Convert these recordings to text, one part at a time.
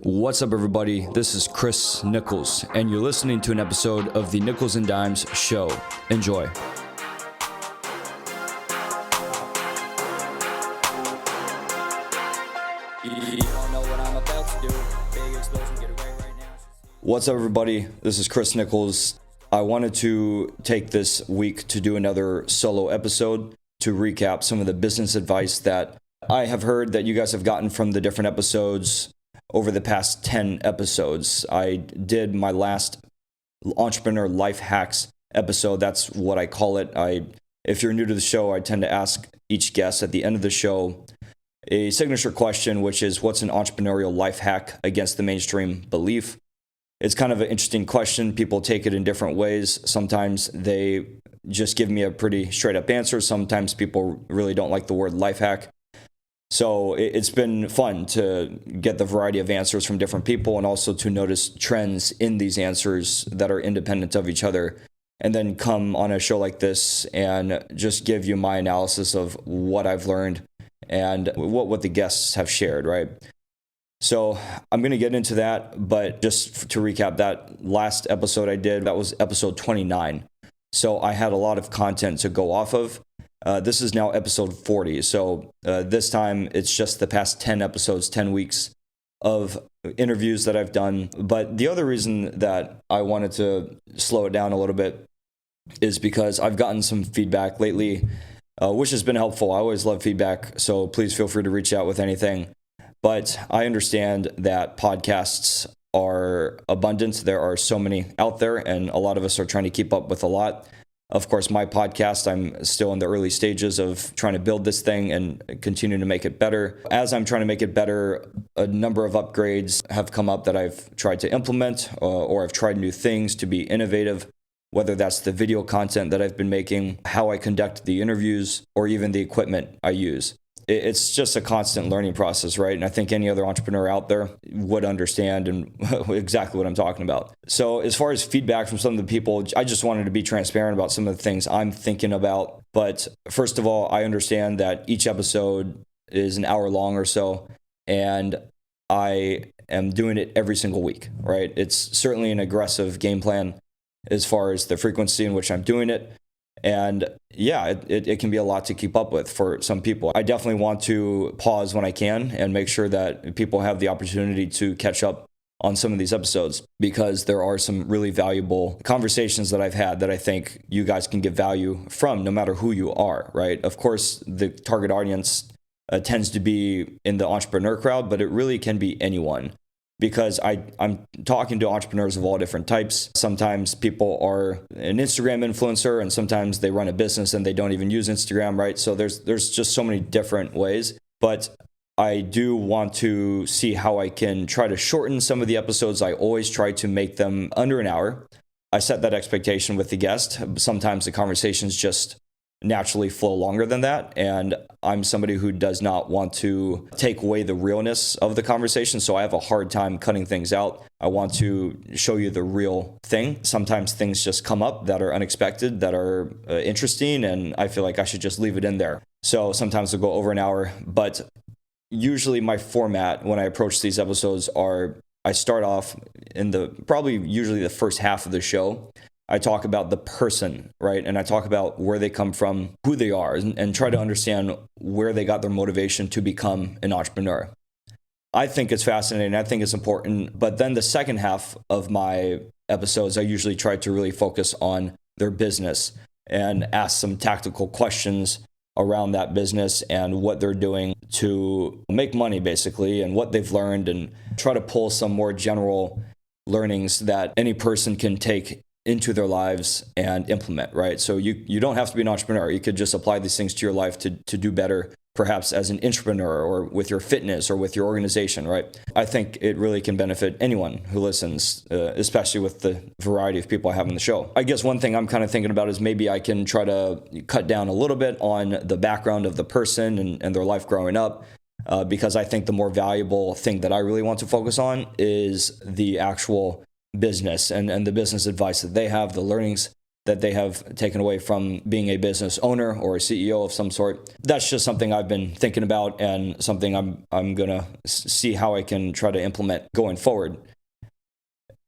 What's up, everybody? This is Chris Nichols, and you're listening to an episode of the Nichols&Dimez Show. Enjoy. What's up, everybody? This is Chris Nichols. I wanted to take this week to do another solo episode to recap some of the business advice that I have heard that you guys have gotten from the different episodes over the past 10 episodes. I did my last entrepreneur life hacks episode. That's what I call it. If you're new to the show, I tend to ask each guest at the end of the show a signature question, which is, what's an entrepreneurial life hack against the mainstream belief? It's kind of an interesting question. People take it in different ways. Sometimes they just give me a pretty straight up answer. Sometimes people really don't like the word life hack. So it's been fun to get the variety of answers from different people and also to notice trends in these answers that are independent of each other, and then come on a show like this and just give you my analysis of what I've learned and what the guests have shared, right? So I'm going to get into that, but just to recap, that last episode I did, that was episode 29. So I had a lot of content to go off of. This is now episode 40. So this time it's just the past 10 episodes, 10 weeks of interviews that I've done. But the other reason that I wanted to slow it down a little bit is because I've gotten some feedback lately, which has been helpful. I always love feedback, so please feel free to reach out with anything. But I understand that podcasts are abundant. There are so many out there, and a lot of us are trying to keep up with a lot. Of course, my podcast, I'm still in the early stages of trying to build this thing and continue to make it better. As I'm trying to make it better, a number of upgrades have come up that I've tried to implement, or I've tried new things to be innovative, whether that's the video content that I've been making, how I conduct the interviews, or even the equipment I use. It's just a constant learning process, right? And I think any other entrepreneur out there would understand and exactly what I'm talking about. So as far as feedback from some of the people, I just wanted to be transparent about some of the things I'm thinking about. But first of all, I understand that each episode is an hour long or so, and I am doing it every single week, right? It's certainly an aggressive game plan as far as the frequency in which I'm doing it. And yeah, it can be a lot to keep up with for some people. I definitely want to pause when I can and make sure that people have the opportunity to catch up on some of these episodes, because there are some really valuable conversations that I've had that I think you guys can get value from, no matter who you are, right? Of course, the target audience tends to be in the entrepreneur crowd, but it really can be anyone. Because I'm talking to entrepreneurs of all different types. Sometimes people are an Instagram influencer, and sometimes they run a business and they don't even use Instagram, right? So there's just so many different ways. But I do want to see how I can try to shorten some of the episodes. I always try to make them under an hour. I set that expectation with the guest. Sometimes the conversations just naturally flow longer than that, and I'm somebody who does not want to take away the realness of the conversation, so I have a hard time cutting things out. I want to show you the real thing. Sometimes things just come up that are unexpected, that are interesting, and I feel like I should just leave it in there. So sometimes it'll go over an hour, but usually my format when I approach these episodes are, I start off in usually the first half of the show. I talk about the person, right? And I talk about where they come from, who they are, and try to understand where they got their motivation to become an entrepreneur. I think it's fascinating. I think it's important. But then the second half of my episodes, I usually try to really focus on their business and ask some tactical questions around that business and what they're doing to make money, basically, and what they've learned, and try to pull some more general learnings that any person can take into their lives and implement, right? So you don't have to be an entrepreneur. You could just apply these things to your life to do better, perhaps as an entrepreneur or with your fitness or with your organization, right? I think it really can benefit anyone who listens, especially with the variety of people I have on the show. I guess one thing I'm kind of thinking about is maybe I can try to cut down a little bit on the background of the person and their life growing up, because I think the more valuable thing that I really want to focus on is the actual business and the business advice that they have, the learnings that they have taken away from being a business owner or a CEO of some sort. That's just something I've been thinking about and something I'm going to see how I can try to implement going forward.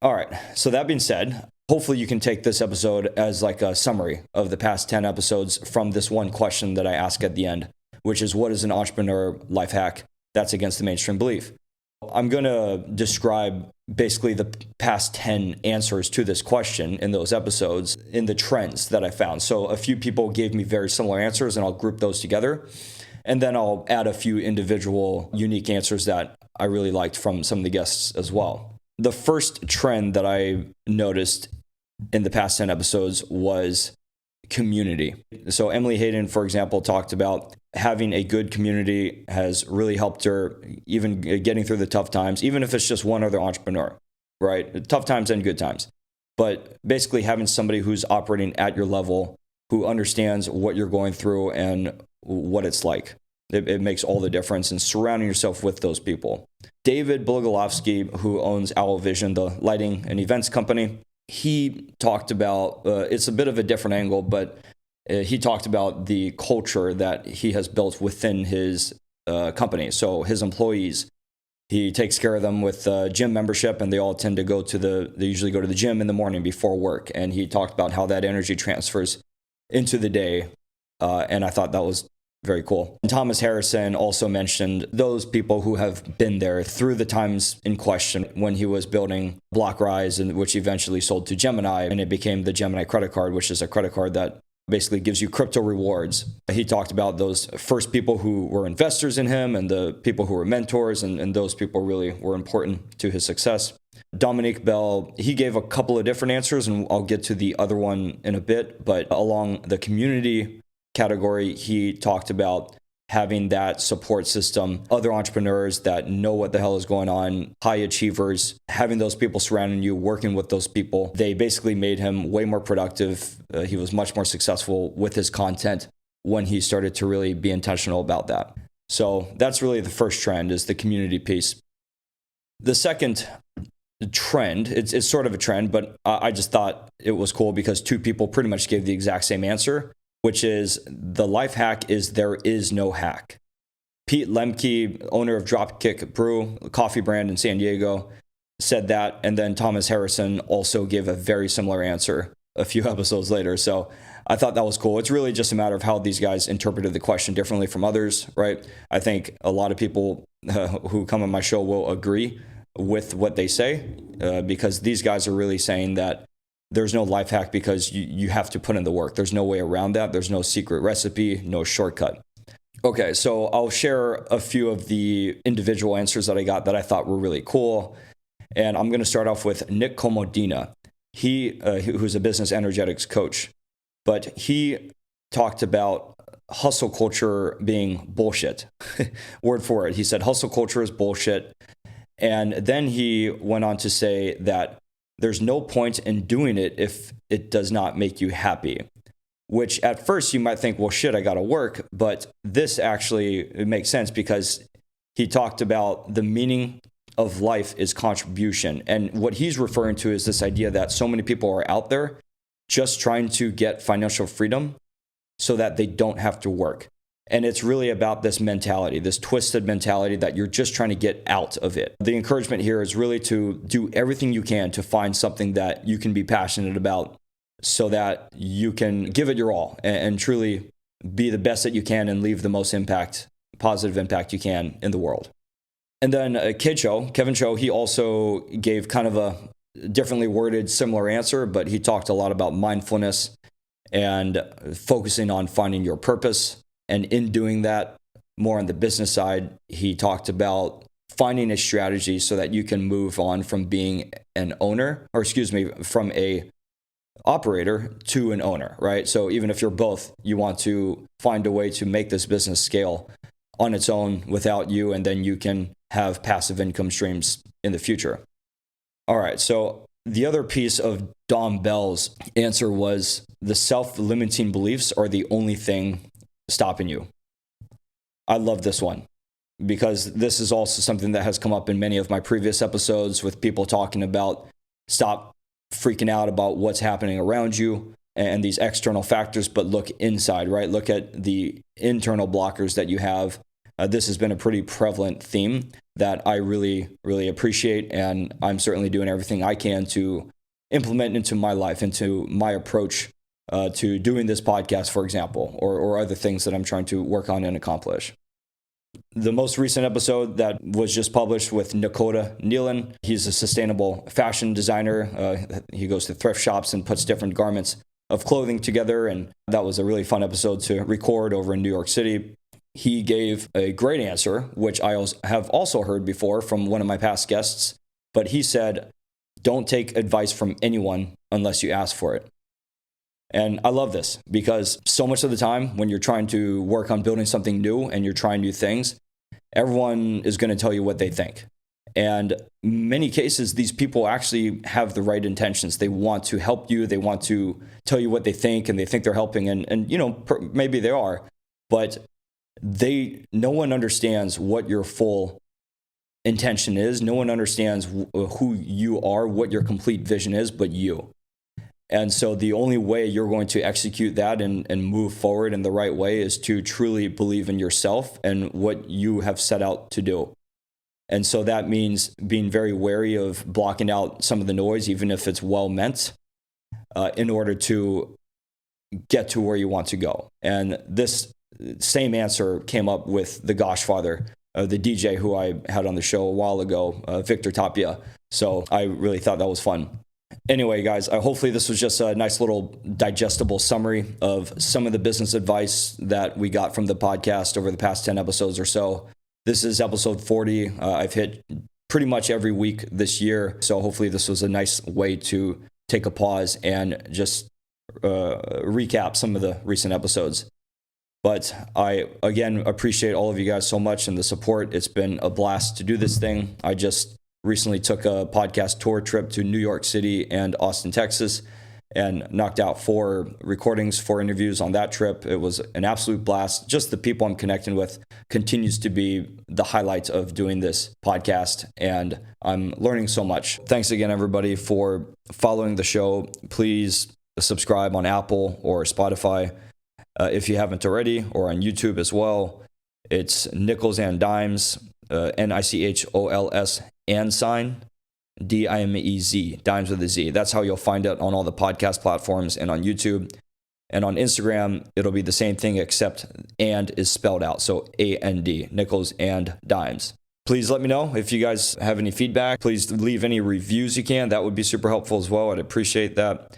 All right. So that being said, hopefully you can take this episode as like a summary of the past 10 episodes from this one question that I ask at the end, which is, what is an entrepreneur life hack that's against the mainstream belief? I'm going to describe basically the past 10 answers to this question in those episodes in the trends that I found. So a few people gave me very similar answers, and I'll group those together. And then I'll add a few individual unique answers that I really liked from some of the guests as well. The first trend that I noticed in the past 10 episodes was community. So Emily Hayden, for example, talked about having a good community has really helped her even getting through the tough times, even if it's just one other entrepreneur, right? Tough times and good times. But basically having somebody who's operating at your level, who understands what you're going through and what it's like. It makes all the difference, and surrounding yourself with those people. David Bogolovsky, who owns Owl Vision, the lighting and events company, he talked about, it's a bit of a different angle, but he talked about the culture that he has built within his company. So his employees, he takes care of them with gym membership, and they all tend to they usually go to the gym in the morning before work. And he talked about how that energy transfers into the day. And I thought that was very cool. And Thomas Harrison also mentioned those people who have been there through the times in question when he was building BlockRise, and which eventually sold to Gemini, and it became the Gemini credit card, which is a credit card that basically gives you crypto rewards. He talked about those first people who were investors in him and the people who were mentors, and those people really were important to his success. Dominique Bell, he gave a couple of different answers, and I'll get to the other one in a bit, but along the community category, he talked about having that support system, other entrepreneurs that know what the hell is going on, high achievers, having those people surrounding you, working with those people. They basically made him way more productive. He was much more successful with his content when he started to really be intentional about that. So that's really the first trend, is the community piece. The second trend, it's sort of a trend, but I just thought it was cool because two people pretty much gave the exact same answer, which is the life hack is there is no hack. Pete Lemke, owner of Dropkick Brew, a coffee brand in San Diego, said that. And then Thomas Harrison also gave a very similar answer a few episodes later. So I thought that was cool. It's really just a matter of how these guys interpreted the question differently from others, right? I think a lot of people who come on my show will agree with what they say because these guys are really saying that there's no life hack because you have to put in the work. There's no way around that. There's no secret recipe, no shortcut. Okay, so I'll share a few of the individual answers that I got that I thought were really cool. And I'm going to start off with Nick Comodina. Who's a business energetics coach. But he talked about hustle culture being bullshit. Word for it. He said hustle culture is bullshit. And then he went on to say that there's no point in doing it if it does not make you happy, which at first you might think, well, shit, I got to work. But this actually, it makes sense because he talked about the meaning of life is contribution. And what he's referring to is this idea that so many people are out there just trying to get financial freedom so that they don't have to work. And it's really about this mentality, this twisted mentality that you're just trying to get out of it. The encouragement here is really to do everything you can to find something that you can be passionate about so that you can give it your all and truly be the best that you can and leave the most positive impact you can in the world. And then Kevin Cho, he also gave kind of a differently worded similar answer, but he talked a lot about mindfulness and focusing on finding your purpose. And in doing that, more on the business side, he talked about finding a strategy so that you can move on from being an owner, from a operator to an owner, right? So even if you're both, you want to find a way to make this business scale on its own without you, and then you can have passive income streams in the future. All right, so the other piece of Dom Bell's answer was the self-limiting beliefs are the only thing stopping you. I love this one because this is also something that has come up in many of my previous episodes with people talking about stop freaking out about what's happening around you. and these external factors, but look inside, right? Look at the internal blockers that you have. This has been a pretty prevalent theme that I really, really appreciate. And I'm certainly doing everything I can to implement into my life, into my approach to doing this podcast, for example, or other things that I'm trying to work on and accomplish. The most recent episode that was just published with Nichols&Dimez, he's a sustainable fashion designer. He goes to thrift shops and puts different garments of clothing together. And that was a really fun episode to record over in New York City. He gave a great answer, which I have also heard before from one of my past guests. But he said, don't take advice from anyone unless you ask for it. And I love this because so much of the time when you're trying to work on building something new and you're trying new things, everyone is going to tell you what they think. And in many cases, these people actually have the right intentions. They want to help you. They want to tell you what they think, and they think they're helping. And maybe they are, but no one understands what your full intention is. No one understands who you are, what your complete vision is, but you. And so the only way you're going to execute that and move forward in the right way is to truly believe in yourself and what you have set out to do. And so that means being very wary of blocking out some of the noise, even if it's well meant, in order to get to where you want to go. And this same answer came up with the Goshfather, the DJ who I had on the show a while ago, Victor Tapia. So I really thought that was fun. Anyway, guys, hopefully this was just a nice little digestible summary of some of the business advice that we got from the podcast over the past 10 episodes or so. This is episode 40. I've hit pretty much every week this year. So hopefully this was a nice way to take a pause and just recap some of the recent episodes. But I, again, appreciate all of you guys so much and the support. It's been a blast to do this thing. I just recently took a podcast tour trip to New York City and Austin, Texas, and knocked out 4 recordings, 4 interviews on that trip. It was an absolute blast. Just the people I'm connecting with continues to be the highlight of doing this podcast, and I'm learning so much. Thanks again, everybody, for following the show. Please subscribe on Apple or Spotify if you haven't already, or on YouTube as well. It's Nichols&Dimez, Nichols and sign, Dimez, Dimes with a Z. That's how you'll find it on all the podcast platforms and on YouTube. And on Instagram, it'll be the same thing except and is spelled out. So A-N-D, Nichols&Dimez. Please let me know if you guys have any feedback. Please leave any reviews you can. That would be super helpful as well. I'd appreciate that.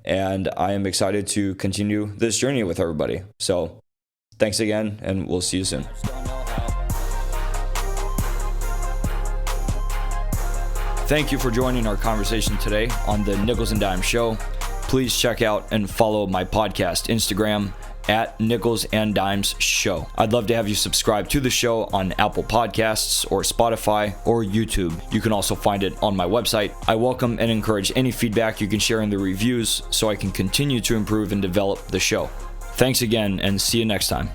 And I am excited to continue this journey with everybody. So thanks again, and we'll see you soon. Thank you for joining our conversation today on the Nichols&Dimez Show. Please check out and follow my podcast Instagram at Nichols&Dimezshow. I'd love to have you subscribe to the show on Apple Podcasts or Spotify or YouTube. You can also find it on my website. I welcome and encourage any feedback you can share in the reviews so I can continue to improve and develop the show. Thanks again, and see you next time.